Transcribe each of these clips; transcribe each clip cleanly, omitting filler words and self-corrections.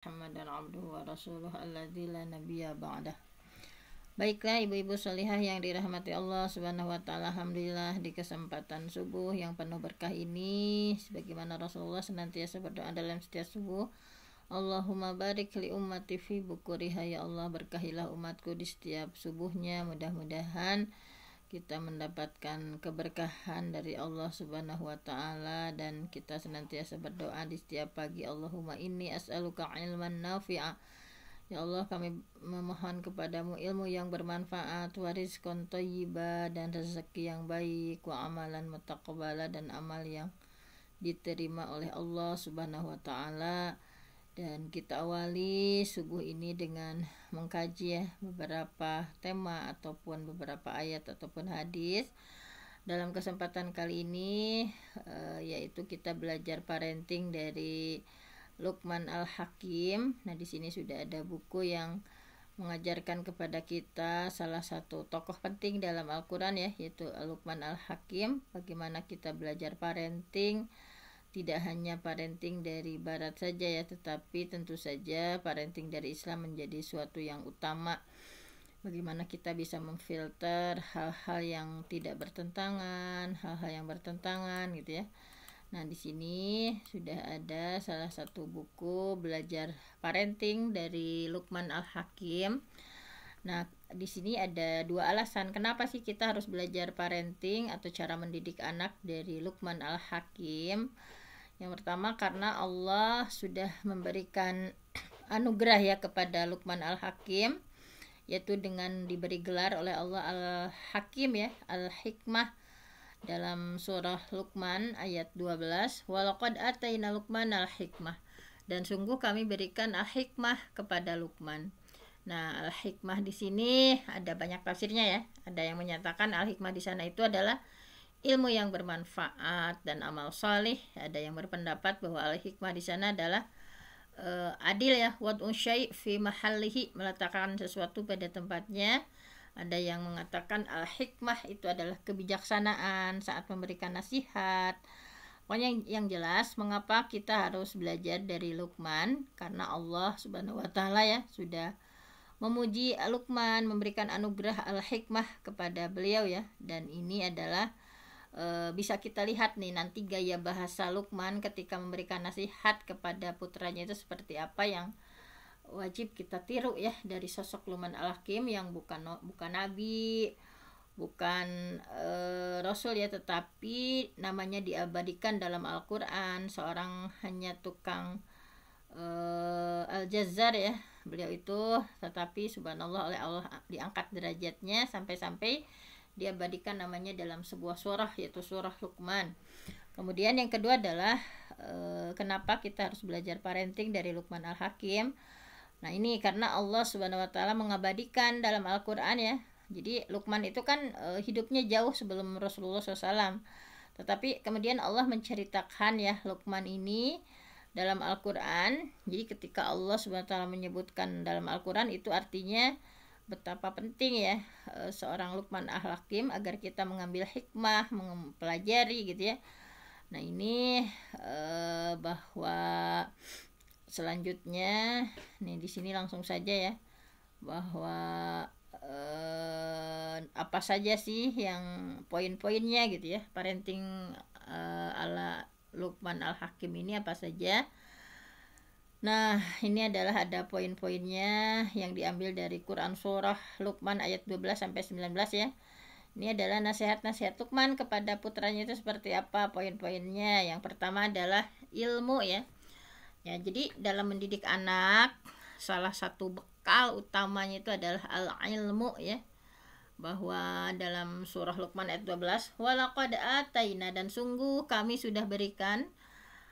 Muhammadan abduhu wa rasuluh alladzi la nabiyya ba'dah. Baiklah ibu-ibu solihah yang dirahmati Allah subhanahu wa ta'ala, alhamdulillah di kesempatan subuh yang penuh berkah ini, sebagaimana Rasulullah senantiasa berdoa dalam setiap subuh, Allahumma barik li ummati fi bukuriha, ya Allah berkahilah umatku di setiap subuhnya. Mudah-mudahan kita mendapatkan keberkahan dari Allah subhanahu wa ta'ala, dan kita senantiasa berdoa di setiap pagi, Allahumma inni as'aluka ilman nafi'a, ya Allah kami memohon kepadamu ilmu yang bermanfaat, wa rizqan thayyiba, dan rezeki yang baik, wa amalan mutaqabbala, dan amal yang diterima oleh Allah subhanahu wa ta'ala. Dan kita awali subuh ini dengan mengkaji beberapa tema ataupun beberapa ayat ataupun hadis. Dalam kesempatan kali ini yaitu kita belajar parenting dari Luqman Al-Hakim. Nah, di sini sudah ada buku yang mengajarkan kepada kita salah satu tokoh penting dalam Al-Quran ya, yaitu Luqman Al-Hakim. Bagaimana kita belajar parenting, tidak hanya parenting dari barat saja ya, tetapi tentu saja parenting dari Islam menjadi suatu yang utama. Bagaimana kita bisa memfilter hal-hal yang tidak bertentangan, hal-hal yang bertentangan gitu ya. Nah, di sini sudah ada salah satu buku belajar parenting dari Luqman Al-Hakim. Nah, di sini ada dua alasan kenapa sih kita harus belajar parenting atau cara mendidik anak dari Luqman Al-Hakim. Yang pertama, karena Allah sudah memberikan anugerah ya kepada Luqman Al-Hakim, yaitu dengan diberi gelar oleh Allah Al-Hakim ya, Al-Hikmah, dalam surah Luqman ayat 12, walaqad ataina Luqman al-hikmah, dan sungguh kami berikan al-hikmah kepada Luqman. Nah, al-hikmah di sini ada banyak tafsirnya ya. Ada yang menyatakan al-hikmah di sana itu adalah ilmu yang bermanfaat dan amal salih. Ada yang berpendapat bahwa al-hikmah di sana adalah adil ya, wad'un syai' fi mahallihi, meletakkan sesuatu pada tempatnya. Ada yang mengatakan al-hikmah itu adalah kebijaksanaan saat memberikan nasihat. Pokoknya yang jelas, mengapa kita harus belajar dari Luqman, karena Allah subhanahu wa ta'ala ya sudah memuji Luqman, memberikan anugerah al-hikmah kepada beliau ya. Dan ini adalah bisa kita lihat nih nanti gaya bahasa Luqman ketika memberikan nasihat kepada putranya itu seperti apa, yang wajib kita tiru ya dari sosok Luqman Al-Hakim yang bukan nabi, bukan rasul ya, tetapi namanya diabadikan dalam Al-Quran, seorang hanya tukang al-jazzar ya beliau itu, tetapi subhanallah oleh Allah diangkat derajatnya sampai-sampai diabadikan namanya dalam sebuah surah, yaitu surah Luqman. Kemudian yang kedua adalah kenapa kita harus belajar parenting dari Luqman Al-Hakim. Nah, ini karena Allah subhanahu wa ta'ala mengabadikan dalam Al-Quran ya. Jadi Luqman itu kan hidupnya jauh sebelum Rasulullah SAW, tetapi kemudian Allah menceritakan ya Luqman ini dalam Al-Quran. Jadi ketika Allah subhanahu wa ta'ala menyebutkan dalam Al-Quran, itu artinya betapa penting ya seorang Luqman Al-Hakim agar kita mengambil hikmah, mempelajari gitu ya. Nah, ini bahwa selanjutnya nih di sini langsung saja ya, bahwa apa saja sih yang poin-poinnya gitu ya, parenting ala Luqman Al-Hakim ini apa saja. Nah, ini adalah ada poin-poinnya yang diambil dari Quran surah Luqman ayat 12 sampai 19 ya. Ini adalah nasihat-nasihat Luqman kepada putranya itu seperti apa poin-poinnya. Yang pertama adalah ilmu ya. Ya, jadi dalam mendidik anak, salah satu bekal utamanya itu adalah al-ilmu ya. Bahwa dalam surah Luqman ayat 12, walaqad ataina, dan sungguh kami sudah berikan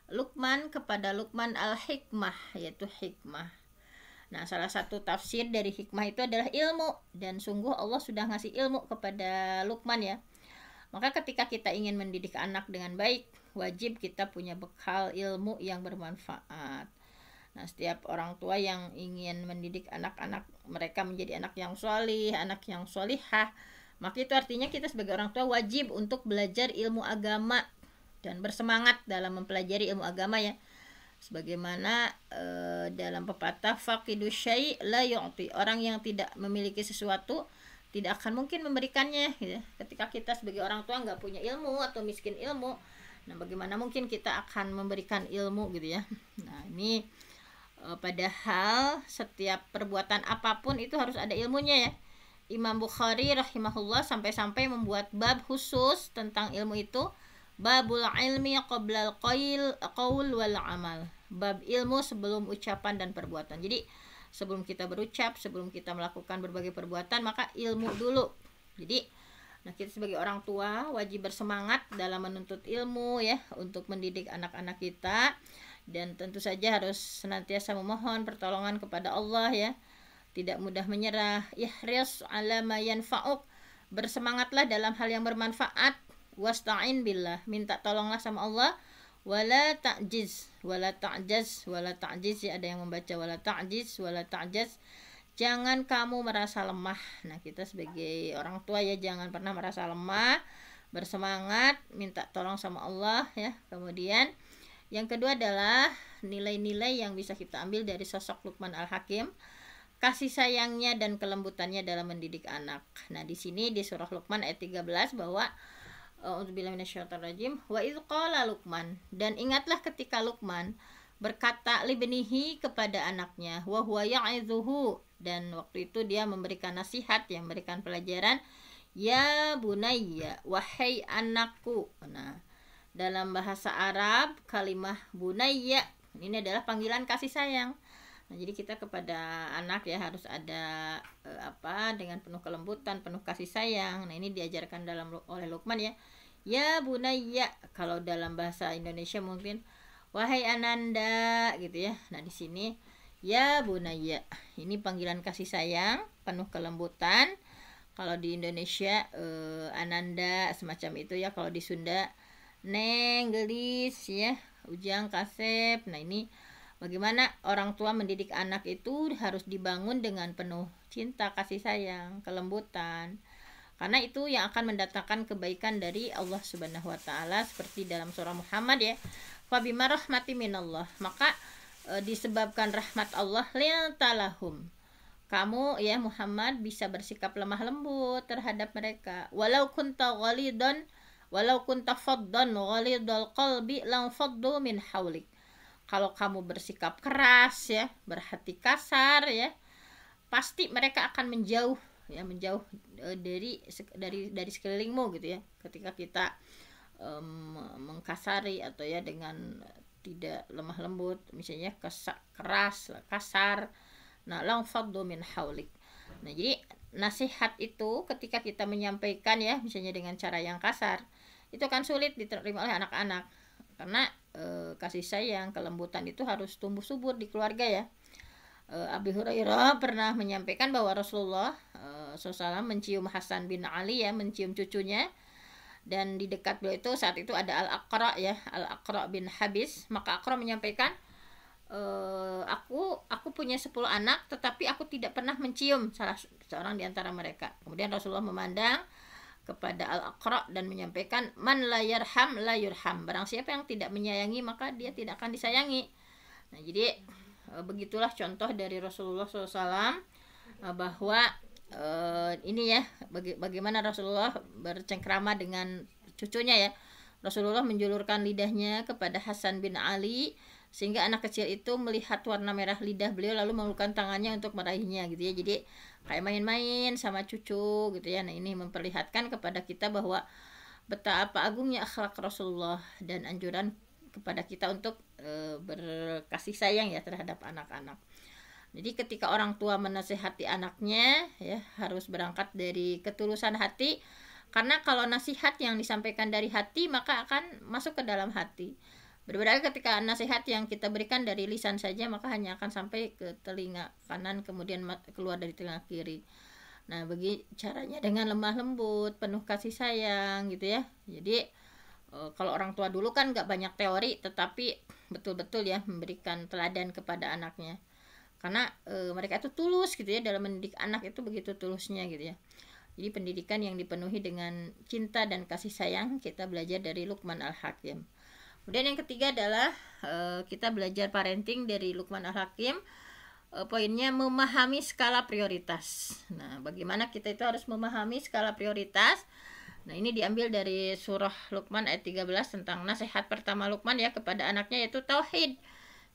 Luqman kepada Luqman al-hikmah, yaitu hikmah. Nah, salah satu tafsir dari hikmah itu adalah ilmu, dan sungguh Allah sudah ngasih ilmu kepada Luqman ya. Maka ketika kita ingin mendidik anak dengan baik, wajib kita punya bekal ilmu yang bermanfaat. Nah, setiap orang tua yang ingin mendidik anak-anak mereka menjadi anak yang sholih, anak yang sholihah, maka itu artinya kita sebagai orang tua wajib untuk belajar ilmu agama dan bersemangat dalam mempelajari ilmu agama ya. Sebagaimana dalam pepatah faqidu syai' la yu'ti, orang yang tidak memiliki sesuatu tidak akan mungkin memberikannya gitu. Ketika kita sebagai orang tua nggak punya ilmu atau miskin ilmu, nah bagaimana mungkin kita akan memberikan ilmu gitu ya. Nah ini padahal setiap perbuatan apapun itu harus ada ilmunya ya. Imam Bukhari rahimahullah sampai-sampai membuat bab khusus tentang ilmu itu, babul ilmi qabla qaul wal amal, bab ilmu sebelum ucapan dan perbuatan. Jadi sebelum kita berucap, sebelum kita melakukan berbagai perbuatan, maka ilmu dulu. Jadi nah kita sebagai orang tua wajib bersemangat dalam menuntut ilmu ya, untuk mendidik anak-anak kita, dan tentu saja harus senantiasa memohon pertolongan kepada Allah ya, tidak mudah menyerah. Ihris ala ma yanfa'uk, bersemangatlah dalam hal yang bermanfaat. Wasta'in billah, minta tolonglah sama Allah. Wala ta'jiz, wala ta'jaz, wala ta'jiz ya, ada yang membaca wala ta'jiz, wala ta'jaz. Jangan kamu merasa lemah. Nah kita sebagai orang tua ya jangan pernah merasa lemah, bersemangat, minta tolong sama Allah ya. Kemudian yang kedua adalah nilai-nilai yang bisa kita ambil dari sosok Luqman Al-Hakim, kasih sayangnya dan kelembutannya dalam mendidik anak. Nah di sini di surah Luqman ayat 13 bahwa A'udzubillahi minasyaitonirrajim, wa idz qala Luqman, dan ingatlah ketika Luqman berkata libnihi kepada anaknya, wa huwa ya'idzuhu, dan waktu itu dia memberikan nasihat, yang memberikan pelajaran, ya bunayya, wahai anakku. Nah dalam bahasa Arab kalimah bunayya ini adalah panggilan kasih sayang. Nah, jadi kita kepada anak ya harus ada dengan penuh kelembutan, penuh kasih sayang. Nah, ini diajarkan oleh Luqman ya. Ya bunayya, kalau dalam bahasa Indonesia mungkin wahai ananda gitu ya. Nah, di sini ya bunayya. Ini panggilan kasih sayang, penuh kelembutan. Kalau di Indonesia ananda semacam itu ya. Kalau di Sunda neng, gelis ya, ujang, kasep. Nah, ini bagaimana orang tua mendidik anak itu harus dibangun dengan penuh cinta, kasih sayang, kelembutan. Karena itu yang akan mendatangkan kebaikan dari Allah Subhanahu wa taala, seperti dalam surah Muhammad ya. Fa bima rahmati minallah, maka disebabkan rahmat Allah lintalahum, kamu ya Muhammad bisa bersikap lemah lembut terhadap mereka. Walau kunta faddan ghalidal qalbi lam faddu min haulik. Kalau kamu bersikap keras ya, berhati kasar ya, pasti mereka akan menjauh dari sekelilingmu gitu ya. Ketika kita mengkasari atau ya dengan tidak lemah lembut, misalnya keras, kasar, nah lam faddu min haulik. Nah jadi nasihat itu ketika kita menyampaikan ya, misalnya dengan cara yang kasar, itu akan sulit diterima oleh anak-anak. Karena kasih sayang, kelembutan itu harus tumbuh subur di keluarga ya. Abi Hurairah pernah menyampaikan bahwa Rasulullah SAW mencium Hasan bin Ali ya, mencium cucunya, dan di dekat beliau itu saat itu ada Al-Aqra ya, Al-Aqra bin Habis. Maka Aqra menyampaikan, aku punya 10 anak, tetapi aku tidak pernah mencium salah seorang di antara mereka. Kemudian Rasulullah memandang kepada Al-Aqra dan menyampaikan, man la yarham la yurham, barang siapa yang tidak menyayangi maka dia tidak akan disayangi. Nah jadi begitulah contoh dari Rasulullah SAW bahwa ini ya bagaimana Rasulullah bercengkrama dengan cucunya ya. Rasulullah menjulurkan lidahnya kepada Hasan bin Ali sehingga anak kecil itu melihat warna merah lidah beliau lalu mengulurkan tangannya untuk meraihnya gitu ya. Jadi kayak main-main sama cucu gitu ya. Nah ini memperlihatkan kepada kita bahwa betapa agungnya akhlak Rasulullah dan anjuran kepada kita untuk berkasih sayang ya terhadap anak-anak. Jadi ketika orang tua menasihati anaknya ya harus berangkat dari ketulusan hati, karena kalau nasihat yang disampaikan dari hati maka akan masuk ke dalam hati. Berbeda ketika nasihat yang kita berikan dari lisan saja maka hanya akan sampai ke telinga kanan kemudian keluar dari telinga kiri. Nah bagi caranya dengan lemah lembut, penuh kasih sayang gitu ya. Jadi kalau orang tua dulu kan gak banyak teori, tetapi betul-betul ya memberikan teladan kepada anaknya. Karena mereka itu tulus gitu ya, dalam mendidik anak itu begitu tulusnya gitu ya. Jadi pendidikan yang dipenuhi dengan cinta dan kasih sayang kita belajar dari Luqman Al-Hakim. Kemudian yang ketiga adalah kita belajar parenting dari Luqman Al-Hakim. Poinnya memahami skala prioritas. Nah, bagaimana kita itu harus memahami skala prioritas? Nah, ini diambil dari surah Luqman ayat 13 tentang nasihat pertama Luqman ya kepada anaknya, yaitu tauhid.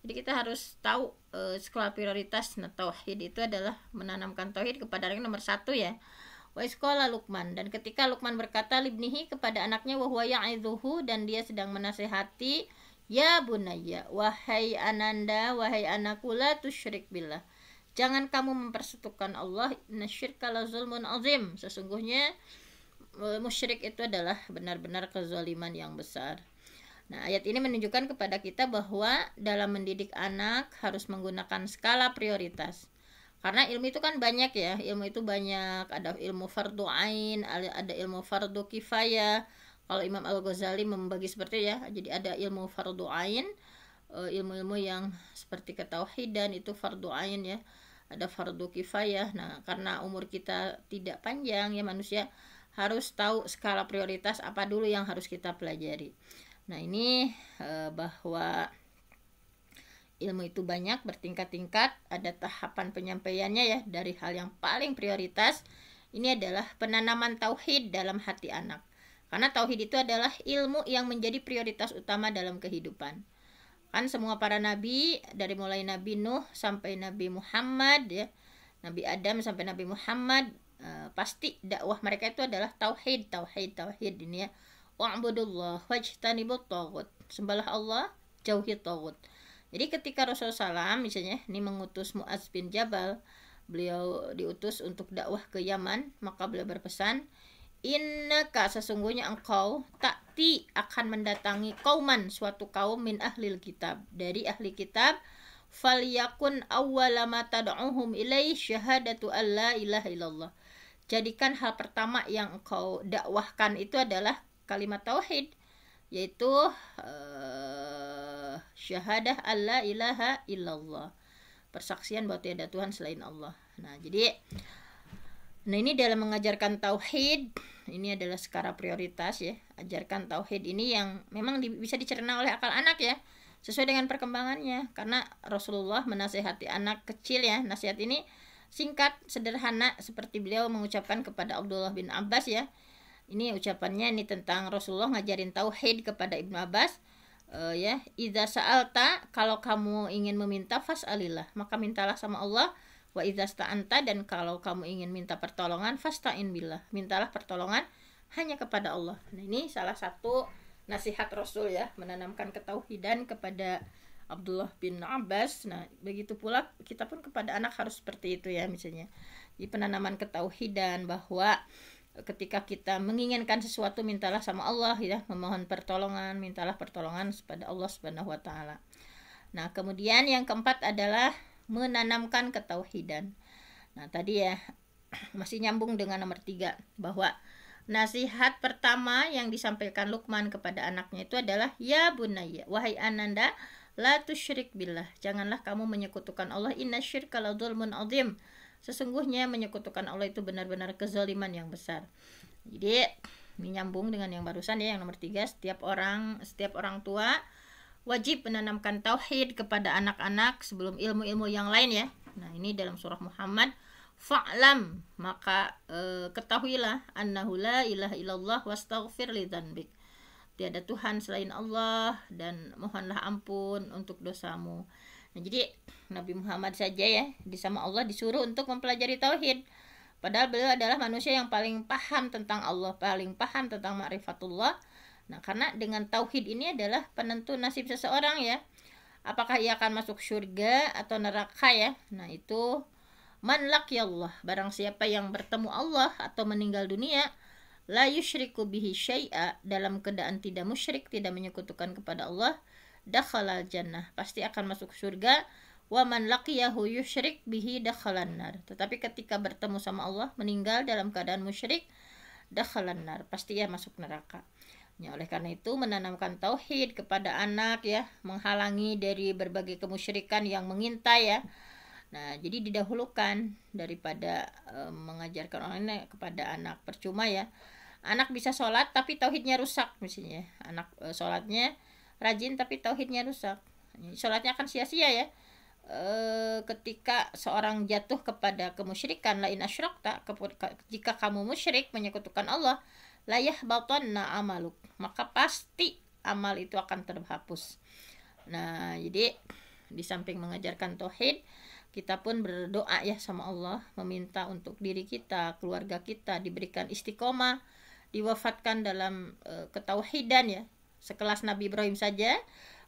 Jadi kita harus tahu skala prioritas. Nah, tauhid itu adalah menanamkan tauhid kepada anaknya nomor 1 ya. Wa isqala Luqman, dan ketika Luqman berkata libnihi kepada anaknya, wa huwa ya'idhuhu, dan dia sedang menasihati, ya bunayya, wahai ananda, wahai anakku, la tusyrik billah, jangan kamu mempersekutukan Allah, innasyirka la zulmun azim, sesungguhnya musyrik itu adalah benar-benar kezaliman yang besar. Nah, ayat ini menunjukkan kepada kita bahwa dalam mendidik anak harus menggunakan skala prioritas. Karena ilmu itu kan banyak ya, ilmu itu banyak, ada ilmu fardu ain, ada ilmu fardu kifayah. Kalau Imam Al-Ghazali membagi seperti ya, jadi ada ilmu fardu ain, ilmu-ilmu yang seperti ketauhidan itu fardu ain ya, ada fardu kifayah. Nah, karena umur kita tidak panjang ya, manusia harus tahu skala prioritas apa dulu yang harus kita pelajari. Nah, ini bahwa ilmu itu banyak, bertingkat-tingkat, ada tahapan penyampaiannya ya. Dari hal yang paling prioritas, ini adalah penanaman tauhid dalam hati anak. Karena tauhid itu adalah ilmu yang menjadi prioritas utama dalam kehidupan. Kan semua para nabi, dari mulai Nabi Nuh sampai Nabi Muhammad ya, Nabi Adam sampai Nabi Muhammad, pasti dakwah mereka itu adalah tauhid ini ya. Wa'budullah wajtanibut taghut, sembahlah Allah, jauhi taghut. Jadi ketika Rasulullah SAW misalnya ini mengutus Mu'adz bin Jabal, beliau diutus untuk dakwah ke Yaman, maka beliau berpesan, innaka, sesungguhnya engkau, ta'ti, akan mendatangi kauman, suatu kaum, min ahlil kitab, dari ahli kitab, falyakun awwala ma tad'uhum ilaih syahadatu alla ilaha illallah. Jadikan hal pertama yang engkau dakwahkan itu adalah kalimat tauhid, yaitu syahadah alla ilaha illallah, persaksian bahwa tiada Tuhan selain Allah. Nah, jadi ini dalam mengajarkan tauhid, ini adalah skala prioritas ya. Ajarkan tauhid ini yang memang bisa dicerna oleh akal anak ya, sesuai dengan perkembangannya. Karena Rasulullah menasihati anak kecil ya, nasihat ini singkat, sederhana, seperti beliau mengucapkan kepada Abdullah bin Abbas ya. Ini ucapannya ini tentang Rasulullah ngajarin tauhid kepada Ibnu Abbas. Ya, idza sa'alta, kalau kamu ingin meminta, fas'alillah, maka mintalah sama Allah. Wa idza sta'anta, dan kalau kamu ingin minta pertolongan, fasta'in billah, mintalah pertolongan hanya kepada Allah. Nah, ini salah satu nasihat Rasul ya, menanamkan ketauhidan kepada Abdullah bin Abbas. Nah, begitu pula kita pun kepada anak harus seperti itu ya, misalnya di penanaman ketauhidan bahwa ketika kita menginginkan sesuatu, mintalah sama Allah ya, memohon pertolongan, mintalah pertolongan kepada Allah Subhanahu wa taala. Nah, kemudian yang keempat adalah menanamkan ketauhidan. Nah, tadi ya masih nyambung dengan nomor 3, bahwa nasihat pertama yang disampaikan Luqman kepada anaknya itu adalah ya bunayya, wahai ananda, la tusyrik billah, janganlah kamu menyekutukan Allah, innasyirka la dzulmun azim, sesungguhnya menyekutukan Allah itu benar-benar kezaliman yang besar. Jadi ini nyambung dengan yang barusan ya, yang nomor 3, setiap orang tua wajib menanamkan tauhid kepada anak-anak sebelum ilmu-ilmu yang lain ya. Nah, ini dalam surah Muhammad, fa'lam, maka ketahuilah, annahu la ilaha illallah wastaghfir li dzanbik, tiada Tuhan selain Allah, dan mohonlah ampun untuk dosamu. Nah, jadi Nabi Muhammad saja ya sama Allah disuruh untuk mempelajari tauhid. Padahal beliau adalah manusia yang paling paham tentang Allah, paling paham tentang ma'rifatullah. Nah, karena dengan tauhid ini adalah penentu nasib seseorang ya. Apakah ia akan masuk surga atau neraka ya. Nah, itu man laqiyallah, barang siapa yang bertemu Allah atau meninggal dunia, la yusyriku bihi syai'a, dalam keadaan tidak musyrik, tidak menyekutukan kepada Allah, dakhalal jannah, pasti akan masuk surga. Wa man laqiyahu yusyrik bihi dakhalan nar, tetapi ketika bertemu sama Allah meninggal dalam keadaan musyrik, dakhalan nar, pasti ia masuk neraka. Ya, oleh karena itu menanamkan tauhid kepada anak ya, menghalangi dari berbagai kemusyrikan yang mengintai ya. Nah, jadi didahulukan daripada mengajarkan orang lain kepada anak. Percuma ya, anak bisa sholat tapi tauhidnya rusak misalnya. Anak sholatnya rajin tapi tauhidnya rusak, sholatnya akan sia-sia ya. Ketika seorang jatuh kepada kemusyrikan, lain asyrakta, jika kamu musyrik menyekutukan Allah, la yahbatanna amaluk, maka pasti amal itu akan terhapus. Nah, jadi di samping mengajarkan tauhid, kita pun berdoa ya sama Allah, meminta untuk diri kita, keluarga kita diberikan istiqomah, diwafatkan dalam ketauhidan ya. Sekelas Nabi Ibrahim saja,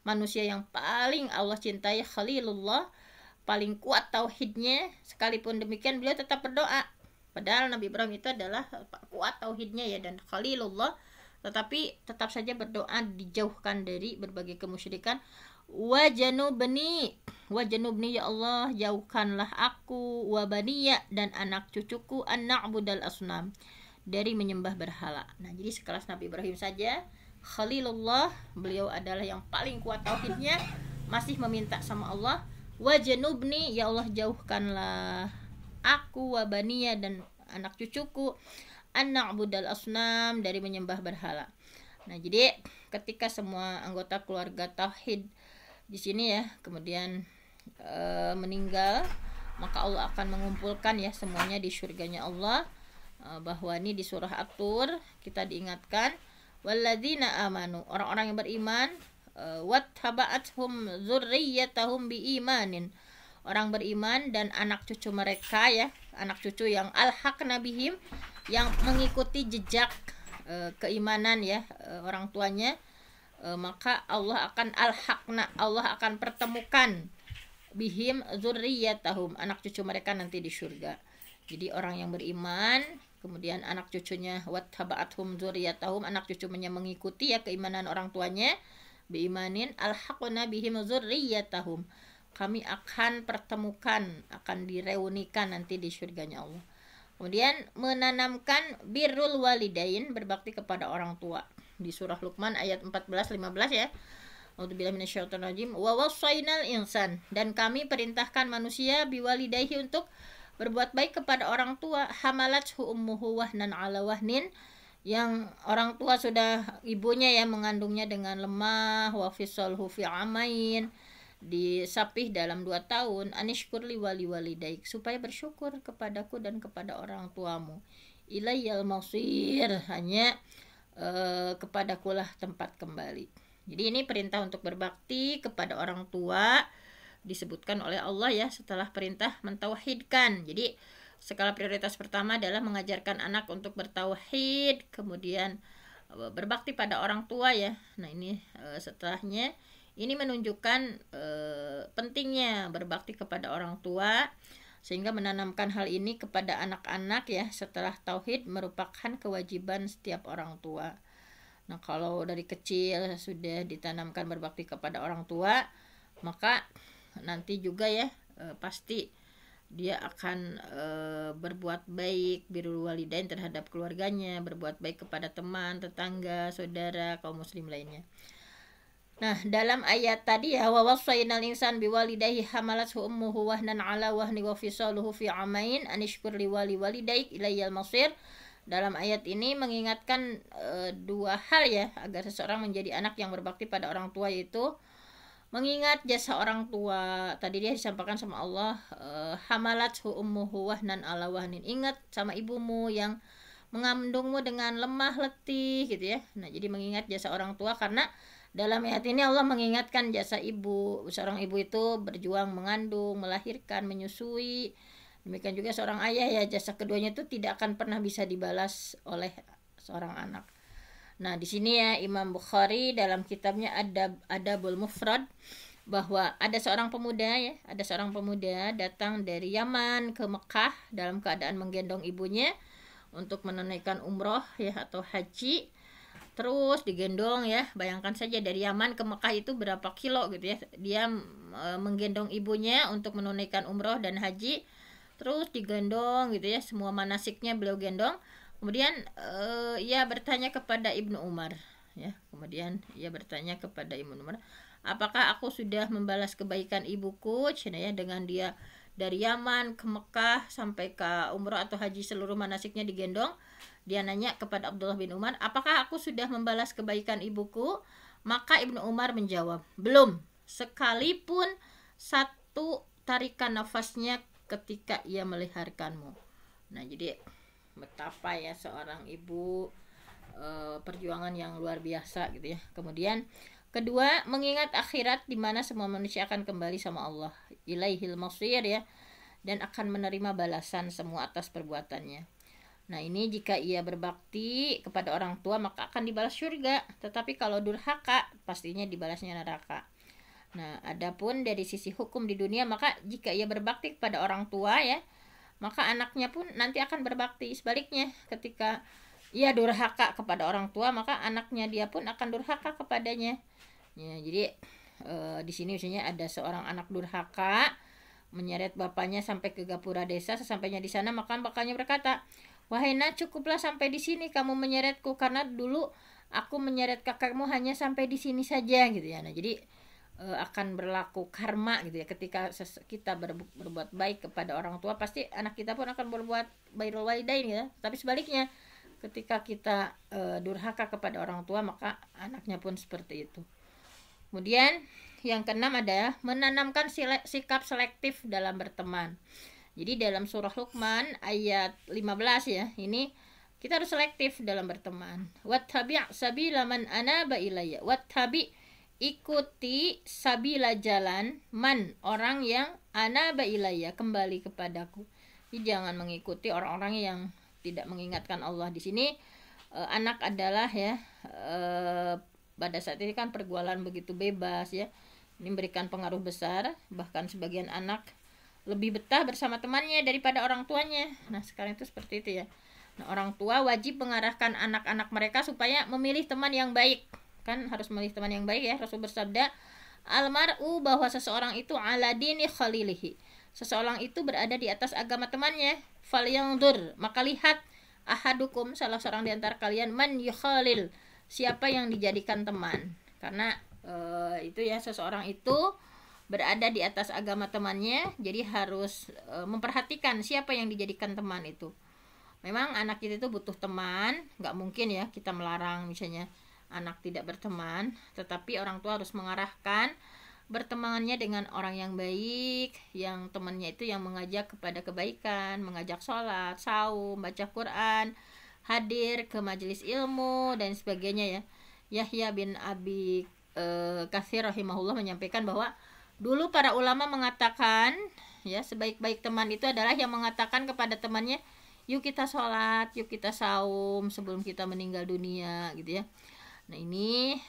manusia yang paling Allah cintai, Khalilullah, paling kuat tauhidnya, sekalipun demikian beliau tetap berdoa. Padahal Nabi Ibrahim itu adalah kuat tauhidnya ya, dan Khalilullah, tetapi tetap saja berdoa dijauhkan dari berbagai kemusyrikan. Wajanubni ya Allah, jauhkanlah aku, wabaniya, dan anak cucuku, an na'budal asnam, dari menyembah berhala. Nah, jadi sekelas Nabi Ibrahim saja, Khalilullah, beliau adalah yang paling kuat tauhidnya, masih meminta sama Allah, wajanubni, ya Allah jauhkanlah aku, wabaniya, dan anak cucuku, an na'budal asnam, dari menyembah berhala. Nah, jadi ketika semua anggota keluarga tauhid di sini ya, kemudian meninggal, maka Allah akan mengumpulkan ya semuanya di surganya Allah. Bahwa ini di surah At-Tur kita diingatkan, walladzina amanu, orang-orang yang beriman, wattaba'athum dzurriyyatahum biimanin, orang beriman dan anak cucu mereka ya, anak cucu yang alhaqna bihim, yang mengikuti jejak keimanan ya orang tuanya, maka Allah akan alhaqna, Allah akan pertemukan bihim dzurriyyatahum, anak cucu mereka nanti di surga. Jadi orang yang beriman, kemudian anak cucunya, wattaba'athum dzurriyyatahum, anak cucunya mengikuti ya keimanan orang tuanya, biimanin, alhaqna bihim dzurriyyatahum, kami akan pertemukan, akan direunikan nanti di surganya Allah. Kemudian menanamkan birrul walidain, berbakti kepada orang tua, di surah Luqman ayat 14-15 ya. A'udzubillahi minasyaitonir rajim. Wa wassaynal insan, dan kami perintahkan manusia biwalidayhi, untuk berbuat baik kepada orang tua, hamalathu ummuhu wahnan ala wahnin, yang orang tua sudah ibunya ya mengandungnya dengan lemah, wa fisalhu fi amain, disapih dalam 2 tahun, anishkurli wali walidaik, supaya bersyukur kepadaku dan kepada orang tuamu, ilayyal masir, hanya kepadakulah tempat kembali. Jadi ini perintah untuk berbakti kepada orang tua disebutkan oleh Allah ya, setelah perintah mentauhidkan. Jadi skala prioritas pertama adalah mengajarkan anak untuk bertauhid, kemudian berbakti pada orang tua ya. Nah, ini setelahnya ini menunjukkan pentingnya berbakti kepada orang tua, sehingga menanamkan hal ini kepada anak-anak ya, setelah tauhid merupakan kewajiban setiap orang tua. Nah, kalau dari kecil sudah ditanamkan berbakti kepada orang tua, maka nanti juga ya pasti dia akan berbuat baik, birrul walidain, terhadap keluarganya, berbuat baik kepada teman, tetangga, saudara, kaum muslim lainnya. Nah, dalam ayat tadi ya, wa wassaynal insan biwalidayhi hamalathu ummuhu wahnan ala wahni wa fisaluhu fi amain anishkur liwali walidaik ilayyal masir. Dalam ayat ini mengingatkan 2 hal ya, agar seseorang menjadi anak yang berbakti pada orang tua, yaitu mengingat jasa orang tua. Tadi dia disampaikan sama Allah, hamalathu ummuhu wahnan ala wahnin, ingat sama ibumu yang mengandungmu dengan lemah letih gitu ya. Nah, jadi mengingat jasa orang tua, karena dalam ayat ini Allah mengingatkan jasa ibu. Seorang ibu itu berjuang mengandung, melahirkan, menyusui. Demikian juga seorang ayah ya, jasa keduanya itu tidak akan pernah bisa dibalas oleh seorang anak. Nah, di sini ya Imam Bukhari dalam kitabnya Adabul Mufrad, bahwa ada seorang pemuda datang dari Yaman ke Mekah dalam keadaan menggendong ibunya untuk menunaikan umroh ya atau haji. Terus digendong ya, bayangkan saja dari Yaman ke Mekah itu berapa kilo gitu ya. Dia menggendong ibunya untuk menunaikan umroh dan haji, terus digendong gitu ya, semua manasiknya beliau gendong. Kemudian ia bertanya kepada Ibnu Umar ya, apakah aku sudah membalas kebaikan ibuku cina ya, dengan dia dari Yaman ke Mekah sampai ke umroh atau haji, seluruh manasiknya digendong. Dia nanya kepada Abdullah bin Umar, apakah aku sudah membalas kebaikan ibuku? Maka Ibnu Umar menjawab, belum, sekalipun satu tarikan nafasnya ketika ia melahirkanmu. Nah, jadi betapa ya seorang ibu, perjuangan yang luar biasa gitu ya. Kemudian kedua, mengingat akhirat di mana semua manusia akan kembali sama Allah, ilaihil masir ya, dan akan menerima balasan semua atas perbuatannya. Nah, ini jika ia berbakti kepada orang tua maka akan dibalas surga, tetapi kalau durhaka pastinya dibalasnya neraka. Nah, adapun dari sisi hukum di dunia, maka jika ia berbakti kepada orang tua ya, maka anaknya pun nanti akan berbakti. Sebaliknya, ketika ia durhaka kepada orang tua, maka anaknya dia pun akan durhaka kepadanya. Ya, jadi di sini misalnya ada seorang anak durhaka menyeret bapaknya sampai ke gapura desa. Sesampainya di sana, maka bapaknya berkata, "Wahai nak, cukuplah sampai di sini kamu menyeretku, karena dulu aku menyeret kakakmu hanya sampai di sini saja," gitu ya. Nah, jadi akan berlaku karma gitu ya. Ketika kita berbuat baik kepada orang tua, pasti anak kita pun akan berbuat bairul walidain ya. Tapi sebaliknya, ketika kita durhaka kepada orang tua, maka anaknya pun seperti itu. Kemudian yang keenam adalah menanamkan sikap selektif dalam berteman. Jadi dalam surah Luqman ayat 15 ya, ini kita harus selektif dalam berteman. Wattabi' sabila man anaba ilayya. Wattabi', ikuti sabila jalan man, orang yang anaba ilayya, kembali kepadaku. Jadi jangan mengikuti orang-orang yang tidak mengingatkan Allah. Di sini anak adalah ya, pada saat ini kan pergaulan begitu bebas ya. Ini memberikan pengaruh besar, bahkan sebagian anak lebih betah bersama temannya daripada orang tuanya. Nah, sekarang itu seperti itu ya. Nah, orang tua wajib mengarahkan anak-anak mereka supaya memilih teman yang baik. Kan harus memilih teman yang baik ya. Rasul bersabda, "Almar'u," bahwa seseorang itu ala dini khalilihi. Seseorang itu berada di atas agama temannya. Falyanzur, maka lihat, ahadukum, salah seorang di antara kalian, man yukhalil, siapa yang dijadikan teman. Karena itu ya, seseorang itu berada di atas agama temannya, jadi harus memperhatikan siapa yang dijadikan teman itu. Memang anak kita itu butuh teman, nggak mungkin ya kita melarang misalnya anak tidak berteman, tetapi orang tua harus mengarahkan bertemannya dengan orang yang baik, yang temannya itu yang mengajak kepada kebaikan, mengajak sholat, saum, baca Quran, hadir ke majelis ilmu dan sebagainya ya. Yahya bin Abi Katsir rahimahullah menyampaikan bahwa dulu para ulama mengatakan ya, sebaik-baik teman itu adalah yang mengatakan kepada temannya, "Yuk kita sholat, yuk kita saum sebelum kita meninggal dunia," gitu ya. Nah, ini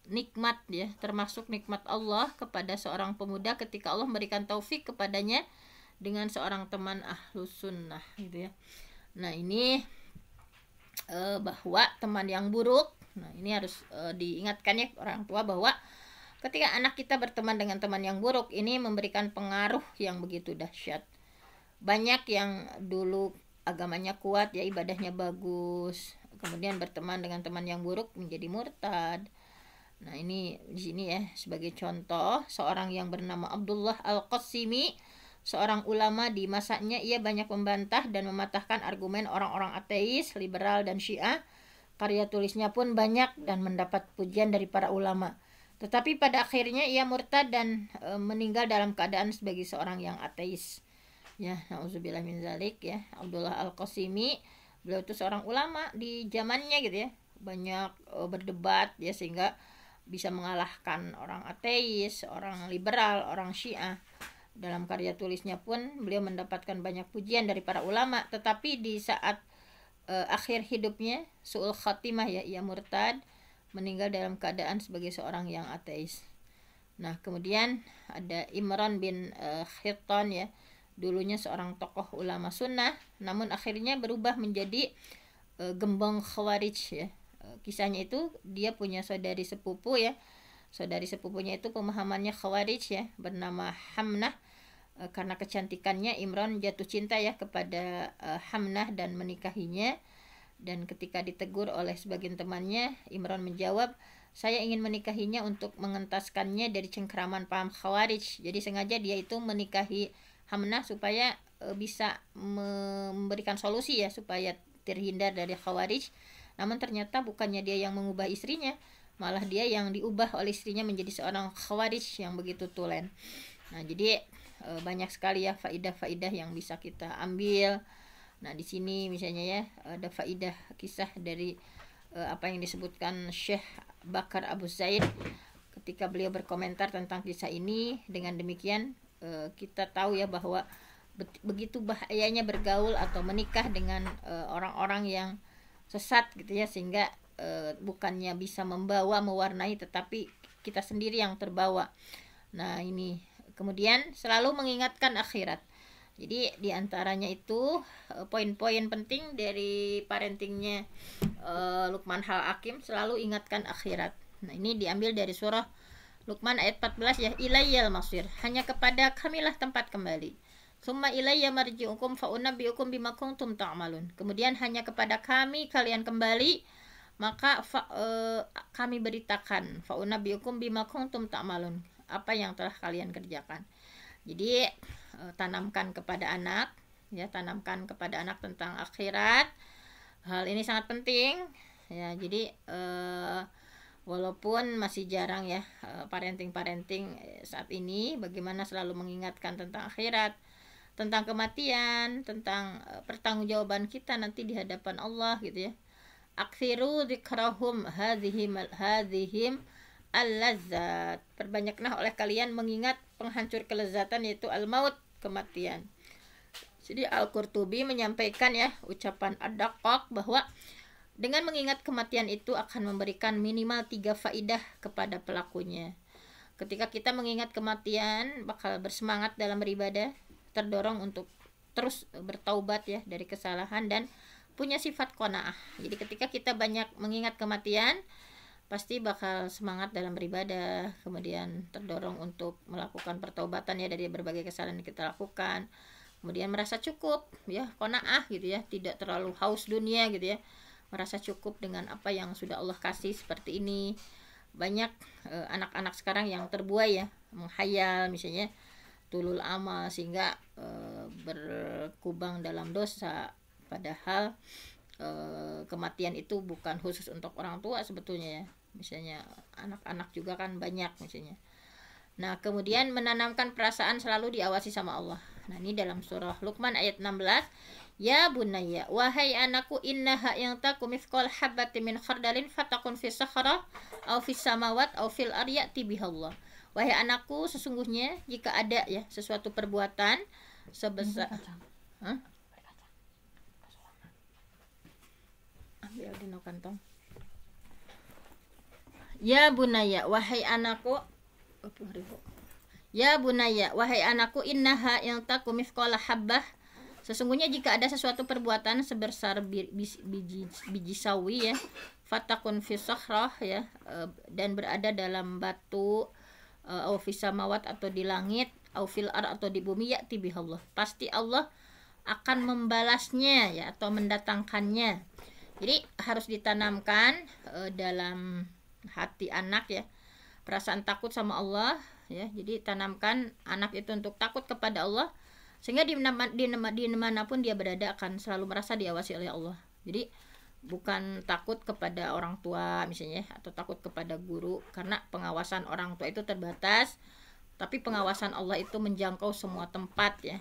nikmat ya, termasuk nikmat Allah kepada seorang pemuda ketika Allah memberikan taufik kepadanya dengan seorang teman ahlus sunnah gitu ya. Nah, ini bahwa teman yang buruk, nah ini harus diingatkan ya orang tua, bahwa ketika anak kita berteman dengan teman yang buruk, ini memberikan pengaruh yang begitu dahsyat. Banyak yang dulu agamanya kuat ya, ibadahnya bagus, kemudian berteman dengan teman yang buruk menjadi murtad. Nah, ini di sini ya sebagai contoh, seorang yang bernama Abdullah Al-Qasimi, seorang ulama di masanya, ia banyak membantah dan mematahkan argumen orang-orang ateis, liberal dan Syiah. Karya tulisnya pun banyak dan mendapat pujian dari para ulama. Tetapi pada akhirnya ia murtad dan meninggal dalam keadaan sebagai seorang yang ateis. Ya, nauzubillah min zalik ya. Abdullah Al-Qasimi, beliau itu seorang ulama di zamannya gitu ya. Banyak berdebat ya, sehingga bisa mengalahkan orang ateis, orang liberal, orang Syiah. Dalam karya tulisnya pun beliau mendapatkan banyak pujian dari para ulama. Tetapi di saat akhir hidupnya, su'ul khatimah ya, ia murtad, meninggal dalam keadaan sebagai seorang yang ateis. Nah, kemudian ada Imran bin Khittan ya, dulunya seorang tokoh ulama sunnah, namun akhirnya berubah menjadi gembong khawarij ya. Kisahnya itu, dia punya saudari sepupu ya, saudari sepupunya itu pemahamannya khawarij ya, bernama Hamnah. Karena kecantikannya, Imran jatuh cinta ya kepada Hamnah dan menikahinya. Dan ketika ditegur oleh sebagian temannya, Imran menjawab, "Saya ingin menikahinya untuk mengentaskannya dari cengkeraman paham khawarij." Jadi sengaja dia itu menikahi Hamnah supaya bisa memberikan solusi ya, supaya terhindar dari khawarij. Namun ternyata bukannya dia yang mengubah istrinya, malah dia yang diubah oleh istrinya menjadi seorang khawarij yang begitu tulen. Nah, jadi banyak sekali ya faidah-faidah yang bisa kita ambil. Nah, di sini misalnya ya ada faidah kisah dari apa yang disebutkan Syekh Bakar Abu Zaid ketika beliau berkomentar tentang kisah ini. Dengan demikian kita tahu ya bahwa begitu bahayanya bergaul atau menikah dengan orang-orang yang sesat gitu ya, sehingga bukannya bisa membawa mewarnai tetapi kita sendiri yang terbawa. Nah, ini kemudian selalu mengingatkan akhirat. Jadi diantaranya itu poin-poin penting dari parentingnya Luqman Hakim, selalu ingatkan akhirat. Nah, ini diambil dari surah Luqman ayat 14 ya, ilayyal masir, hanya kepada kamilah tempat kembali. Summa ilayya marji'ukum fa unabbi'ukum bima kuntum ta'malun. Kemudian hanya kepada kami kalian kembali, maka kami beritakan fa unabbi'ukum bima kuntum ta'malun, apa yang telah kalian kerjakan. Jadi tanamkan kepada anak ya, tanamkan kepada anak tentang akhirat. Hal ini sangat penting ya. Jadi walaupun masih jarang ya parenting saat ini, bagaimana selalu mengingatkan tentang akhirat, tentang kematian, tentang pertanggungjawaban kita nanti di hadapan Allah gitu ya. Aksiru dzikrahum hadzihim al-lazzat, perbanyaklah oleh kalian mengingat penghancur kelezatan, yaitu al-maut, kematian. Jadi Al-Qurtubi menyampaikan ya ucapan ad-Daqqaq bahwa dengan mengingat kematian itu akan memberikan minimal 3 faidah kepada pelakunya. Ketika kita mengingat kematian, bakal bersemangat dalam beribadah, terdorong untuk terus bertaubat ya dari kesalahan, dan punya sifat qanaah. Jadi ketika kita banyak mengingat kematian, pasti bakal semangat dalam beribadah, kemudian terdorong untuk melakukan pertaubatan ya dari berbagai kesalahan yang kita lakukan. Kemudian merasa cukup ya, qanaah gitu ya, tidak terlalu haus dunia gitu ya. Merasa cukup dengan apa yang sudah Allah kasih seperti ini. Banyak anak-anak sekarang yang terbuai ya, menghayal misalnya tulul amal, sehingga berkubang dalam dosa, padahal kematian itu bukan khusus untuk orang tua sebetulnya ya, misalnya anak-anak juga kan banyak misalnya. Nah, kemudian menanamkan perasaan selalu diawasi sama Allah. Nah, ini dalam surah Luqman ayat 16. Ya bunayya, wahai anakku, innaha yang taku mithqal habbatin min khardalin fatakun fi sakhrah aw fis samawat aw fil ardi ya'ti bihallah. Wahai anakku, sesungguhnya jika ada ya sesuatu perbuatan sebesar ambil di kantong. Ya bunayya, wahai anakku, ya bunayya, wahai anakku, innaha yang taku mithqala habbah, sesungguhnya jika ada sesuatu perbuatan sebesar biji sawi ya, fatakun fi sakhrah ya, dan berada dalam batu, au fis samawat atau di langit, au fil ard atau di bumi, ya'ti bihallah, pasti Allah akan membalasnya ya, atau mendatangkannya. Jadi harus ditanamkan dalam hati anak ya perasaan takut sama Allah ya. Jadi tanamkan anak itu untuk takut kepada Allah, sehingga dimanapun dia berada akan selalu merasa diawasi oleh Allah. Jadi bukan takut kepada orang tua misalnya, atau takut kepada guru, karena pengawasan orang tua itu terbatas, tapi pengawasan Allah itu menjangkau semua tempat ya.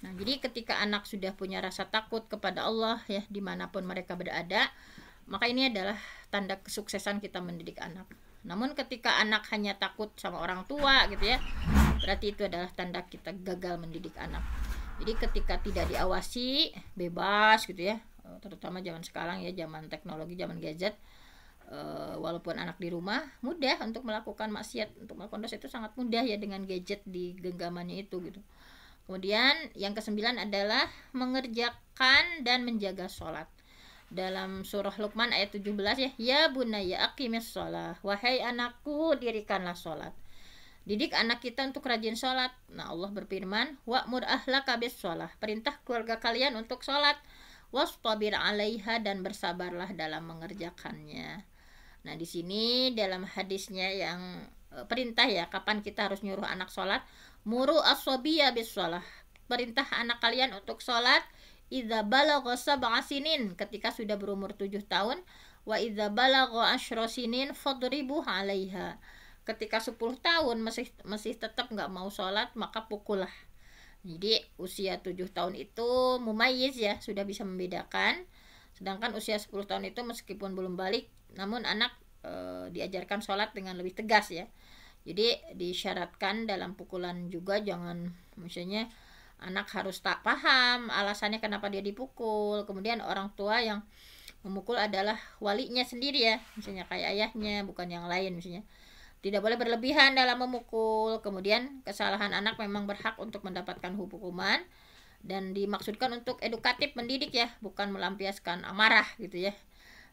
Nah, jadi ketika anak sudah punya rasa takut kepada Allah ya, dimanapun mereka berada, maka ini adalah tanda kesuksesan kita mendidik anak. Namun ketika anak hanya takut sama orang tua gitu ya, berarti itu adalah tanda kita gagal mendidik anak. Jadi ketika tidak diawasi, bebas gitu ya, terutama zaman sekarang ya, zaman teknologi, zaman gadget, walaupun anak di rumah, mudah untuk melakukan maksiat, untuk melakukan dosa itu sangat mudah ya dengan gadget di genggamannya itu gitu. Kemudian yang ke-9 adalah mengerjakan dan menjaga sholat. Dalam surah Luqman ayat 17 ya, ya bunayya aqimis sholah, wahai anakku, dirikanlah sholat. Didik anak kita untuk rajin sholat. Nah, Allah berfirman, wa'mur ahlaka bis sholah, perintah keluarga kalian untuk sholat, wastabir 'alaiha, dan bersabarlah dalam mengerjakannya. Nah, di sini dalam hadisnya yang perintah ya, kapan kita harus nyuruh anak sholat, muru as-sabiyya bis sholah, perintah anak kalian untuk sholat idza balagha sab'a sinin, ketika sudah berumur 7 tahun, Wa idza balagha 10 sinin fadribuh 'alaiha. Ketika 10 tahun masih tetap nggak mau sholat, maka pukullah. Jadi usia 7 tahun itu mumayyiz ya, sudah bisa membedakan. Sedangkan usia 10 tahun itu meskipun belum balik, namun anak diajarkan sholat dengan lebih tegas ya. Jadi disyaratkan dalam pukulan juga jangan, misalnya anak harus tak paham alasannya kenapa dia dipukul. Kemudian orang tua yang memukul adalah walinya sendiri ya, misalnya kayak ayahnya, bukan yang lain misalnya. Tidak boleh berlebihan dalam memukul. Kemudian kesalahan anak memang berhak untuk mendapatkan hukuman, dan dimaksudkan untuk edukatif, mendidik ya, bukan melampiaskan amarah gitu ya.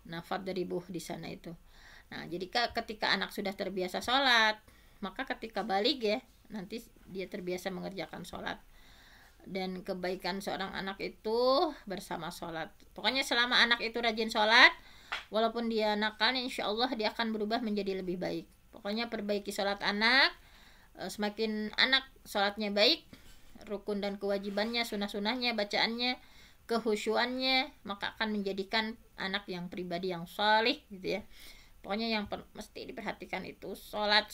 Nah, fadribuh di sana itu. Nah, jadi ketika anak sudah terbiasa sholat, maka ketika balik ya, nanti dia terbiasa mengerjakan sholat. Dan kebaikan seorang anak itu bersama sholat. Pokoknya selama anak itu rajin sholat, walaupun dia nakal, insya Allah dia akan berubah menjadi lebih baik. Pokoknya perbaiki sholat anak. Semakin anak sholatnya baik, rukun dan kewajibannya, sunah-sunahnya, bacaannya, kehusyuannya, maka akan menjadikan anak yang pribadi yang salih gitu ya. Pokoknya yang mesti diperhatikan itu sholat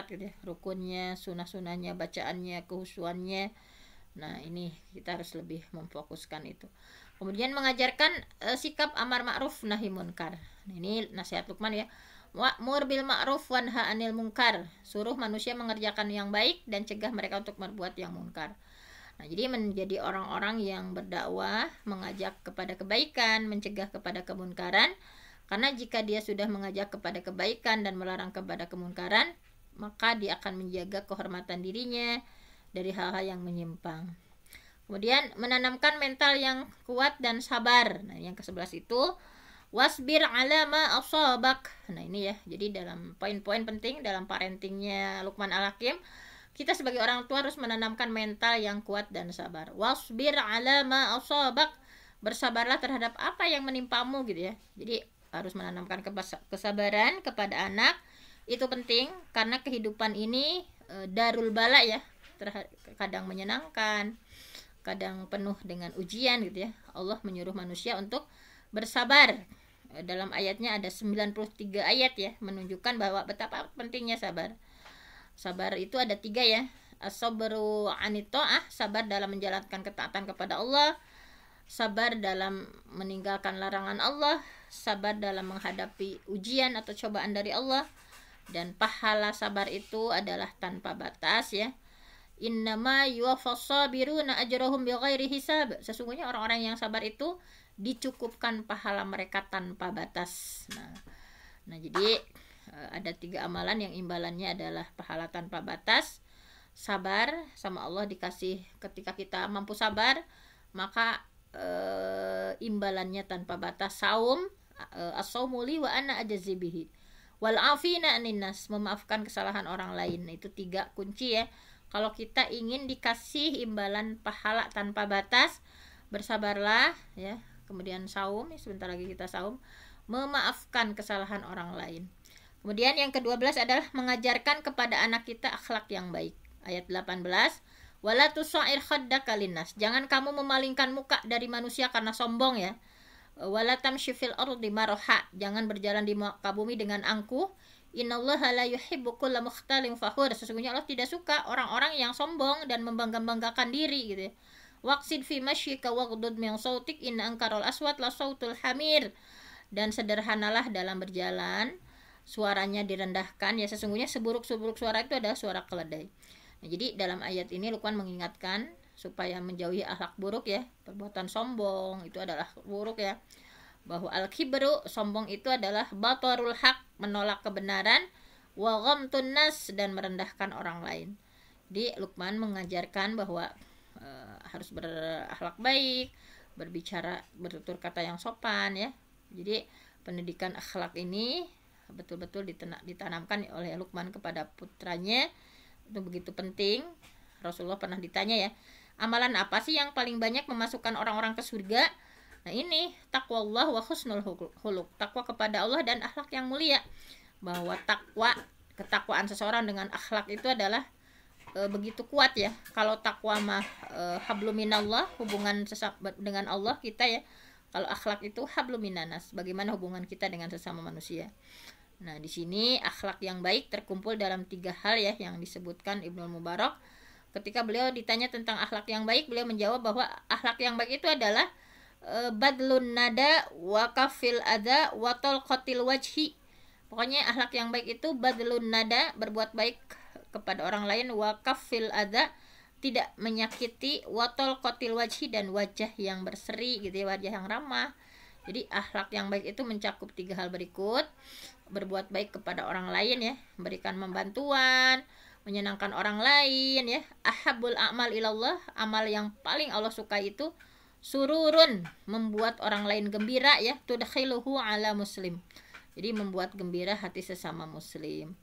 gitu ya, rukunnya, sunah-sunahnya, bacaannya, kehusyuannya. Nah, ini kita harus lebih memfokuskan itu. Kemudian mengajarkan sikap amar ma'ruf nahi munkar. Nah, ini nasihat Luqman ya. Wa'mur bil ma'ruf wanha 'anil munkar. Suruh manusia mengerjakan yang baik dan cegah mereka untuk berbuat yang munkar. Nah, jadi menjadi orang-orang yang berdakwah, mengajak kepada kebaikan, mencegah kepada kemunkaran. Karena jika dia sudah mengajak kepada kebaikan dan melarang kepada kemunkaran, maka dia akan menjaga kehormatan dirinya dari hal-hal yang menyimpang. Kemudian menanamkan mental yang kuat dan sabar. Nah, yang ke-11 itu wasbir ala ma asabak. Nah, ini ya. Jadi dalam poin-poin penting dalam parentingnya Luqman Al-Hakim, kita sebagai orang tua harus menanamkan mental yang kuat dan sabar. Wasbir ala ma asabak. Bersabarlah terhadap apa yang menimpamu gitu ya. Jadi harus menanamkan kesabaran kepada anak. Itu penting karena kehidupan ini darul bala ya. Kadang menyenangkan, kadang penuh dengan ujian gitu ya. Allah menyuruh manusia untuk bersabar. Dalam ayatnya ada 93 ayat ya, menunjukkan bahwa betapa pentingnya sabar. Sabar itu ada 3 ya. As-sabru 'anit tha'ah, sabar dalam menjalankan ketaatan kepada Allah, sabar dalam meninggalkan larangan Allah, sabar dalam menghadapi ujian atau cobaan dari Allah, dan pahala sabar itu adalah tanpa batas ya. Innama yuwaffas sabiruna ajrahum bighairi hisab. Sesungguhnya orang-orang yang sabar itu dicukupkan pahala mereka tanpa batas. Nah jadi ada 3 amalan yang imbalannya adalah pahala tanpa batas. Sabar sama Allah dikasih ketika kita mampu sabar, maka imbalannya tanpa batas. Saum, as-saumu li wa ana ajzi bihi. Wal afina 'anin nas, memaafkan kesalahan orang lain. Itu 3 kunci ya. Kalau kita ingin dikasih imbalan pahala tanpa batas, bersabarlah ya. Kemudian saum, sebentar lagi kita saum, memaafkan kesalahan orang lain. Kemudian yang ke-12 adalah mengajarkan kepada anak kita akhlak yang baik. Ayat 18, wala tusair khaddaka linnas. Jangan kamu memalingkan muka dari manusia karena sombong ya. Wala tamshi fil ardi maraha. Jangan berjalan di muka bumi dengan angkuh. Innallaha la yuhibbu kulla mukhtalin fakhur. Sesungguhnya Allah tidak suka orang-orang yang sombong dan membangga-banggakan diri gitu ya. Waqsid fi mashyika waghdud min sautik inna ankaral aswat la sautul hamir. Dan sederhanalah dalam berjalan, suaranya direndahkan ya. Sesungguhnya seburuk-seburuk suara itu adalah suara keledai. Nah, jadi dalam ayat ini Luqman mengingatkan supaya menjauhi akhlak buruk ya. Perbuatan sombong itu adalah buruk ya. Bahwa al-kibru, sombong itu adalah batarul haq, menolak kebenaran, wa ghamtun nas, dan merendahkan orang lain. Jadi Luqman mengajarkan bahwa harus berakhlak baik, berbicara, bertutur kata yang sopan ya. Jadi pendidikan akhlak ini betul-betul ditanamkan oleh Luqman kepada putranya. Itu begitu penting. Rasulullah pernah ditanya ya, amalan apa sih yang paling banyak memasukkan orang-orang ke surga? Nah ini taqwallah wa husnul khuluq, takwa kepada Allah dan akhlak yang mulia. Bahwa ketakwaan seseorang dengan akhlak itu adalah begitu kuat ya. Kalau takwa mah habluminallah, hubungan dengan Allah kita ya. Kalau akhlak itu hablum minanas, bagaimana hubungan kita dengan sesama manusia. Nah, di sini akhlak yang baik terkumpul dalam 3 hal ya yang disebutkan Ibnu Mubarak. Ketika beliau ditanya tentang akhlak yang baik, beliau menjawab bahwa akhlak yang baik itu adalah badlun nada wa kafil ada wa talqatil wajhi. Pokoknya akhlak yang baik itu badlun nada, berbuat baik kepada orang lain, wa kafil ada, tidak menyakiti, wa talqatil wajhi, dan wajah yang berseri gitu ya, wajah yang ramah. Jadi akhlak yang baik itu mencakup 3 hal berikut: berbuat baik kepada orang lain ya, memberikan membantuan, menyenangkan orang lain ya. Ahabul a'mal ilallah, amal yang paling Allah suka itu sururun, membuat orang lain gembira ya, tudkhiluhu ala muslim. Jadi membuat gembira hati sesama muslim.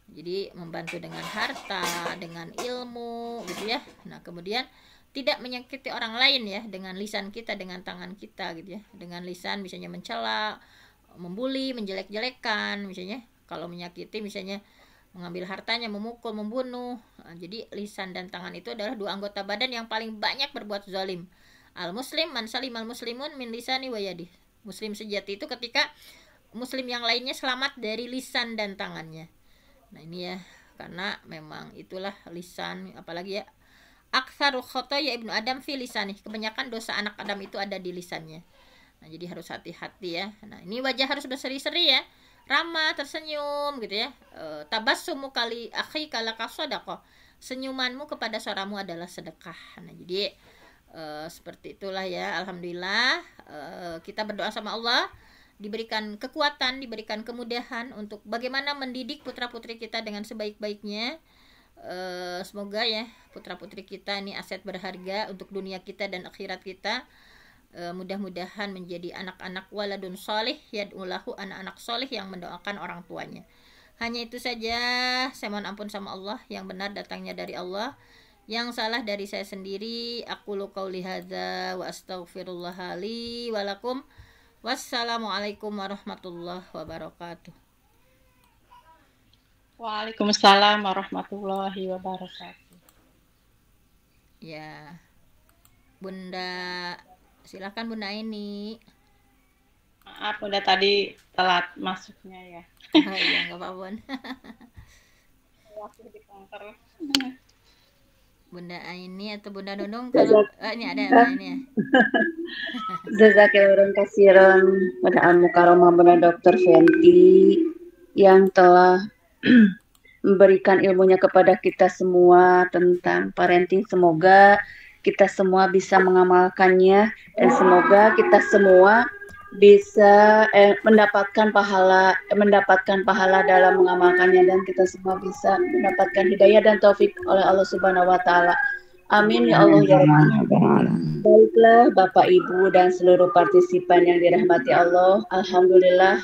Jadi membantu dengan harta, dengan ilmu gitu ya. Nah, kemudian tidak menyakiti orang lain ya, dengan lisan kita, dengan tangan kita gitu ya. Dengan lisan misalnya mencela, membuli, menjelek-jelekan misalnya. Kalau menyakiti misalnya mengambil hartanya, memukul, membunuh. Nah, jadi lisan dan tangan itu adalah 2 anggota badan yang paling banyak berbuat zalim. Al muslim man salimal muslimun min lisani wa yadi. Muslim sejati itu ketika muslim yang lainnya selamat dari lisan dan tangannya. Nah, ini ya, karena memang itulah lisan, apalagi ya, aktsarul khotoya ibnu adam fi lisani, kebanyakan dosa anak Adam itu ada di lisannya. Nah, jadi harus hati-hati ya. Nah, ini wajah harus berseri-seri ya, ramah, tersenyum gitu ya. Tabassumu kali akhi kalaka shadaqah, senyumanmu kepada saudaramu adalah sedekah. Nah, jadi seperti itulah ya. Alhamdulillah kita berdoa sama Allah, diberikan kekuatan, diberikan kemudahan untuk bagaimana mendidik putra-putri kita dengan sebaik-baiknya. Semoga ya putra-putri kita ini aset berharga untuk dunia kita dan akhirat kita. Mudah-mudahan menjadi anak-anak waladun solih yad'ulahu, anak-anak solih yang mendoakan orang tuanya. Hanya itu saja. Saya mohon ampun sama Allah, yang benar datangnya dari Allah, yang salah dari saya sendiri. Aqulu qauli hadza wa astaghfirullah li wa lakum. Wassalamualaikum warahmatullahi wabarakatuh. Waalaikumsalam warahmatullahi wabarakatuh. Ya, Bunda, silakan Bunda ini. Maaf udah tadi telat masuknya ya. Ya nggak apa-apa. Waktu di counter. Bunda Aini atau Bunda Nunung kalau ini ada ini ya. Jazakallahu khairan pada Al-Mukarramah Bunda Dr. Fenty yang telah memberikan ilmunya kepada kita semua tentang parenting. Semoga kita semua bisa mengamalkannya dan semoga kita semua bisa mendapatkan pahala dalam mengamalkannya, dan kita semua bisa mendapatkan hidayah dan taufik oleh Allah Subhanahu wa taala. Amin ya Allah ya Rabbal. Baiklah Bapak Ibu dan seluruh partisipan yang dirahmati Allah, alhamdulillah